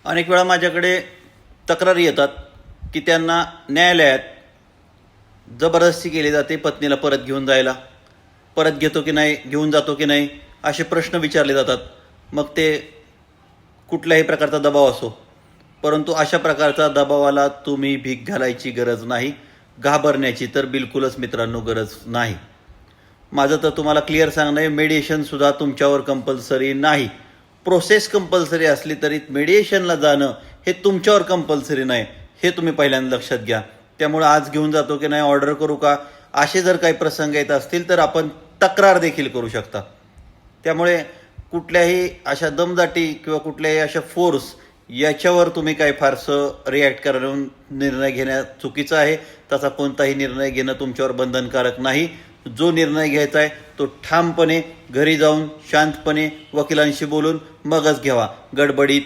अनेक वेळा माझ्याकडे तक्रारी येतात की त्यांना न्यायालयात जबरदस्ती केली जाते पत्नीला परत घेऊन जायला. परत घेतो की नाही, घेऊन जातो की नाही, असे प्रश्न विचारले जातात. मग ते कुठल्याही प्रकारचा दबाव असो, परंतु अशा प्रकारचा दबावाला तुम्ही भीक घालायची गरज नाही, घाबरण्याची तर बिलकुलच मित्रांनो गरज नाही. माझं तर तुम्हाला क्लिअर सांगणं आहे, मेडिएशनसुद्धा तुमच्यावर कंपल्सरी नाही. प्रोसेस कंपल्सरी असली तरी मेडिएशनला जाणं हे तुमच्यावर कंपल्सरी नाही, हे तुम्ही पहिल्यांदा लक्षात घ्या. त्यामुळे आज घेऊन जातो की नाही, ऑर्डर करू का, असे जर काही प्रसंग येत असतील तर आपण तक्रार देखील करू शकता. त्यामुळे कुठल्याही अशा दमदाटी किंवा कुठल्याही अशा फोर्स याच्यावर तुम्ही काही फारसं रिॲक्ट करून निर्णय घेणं चुकीचं आहे. तसा कोणताही निर्णय घेणं तुमच्यावर बंधनकारक नाही. जो निर्णय घ्यायचा आहे तो ठामपणे घरी जाऊन शांतपणे वकिलांशी बोलून मगच घ्यावा. गडबडीत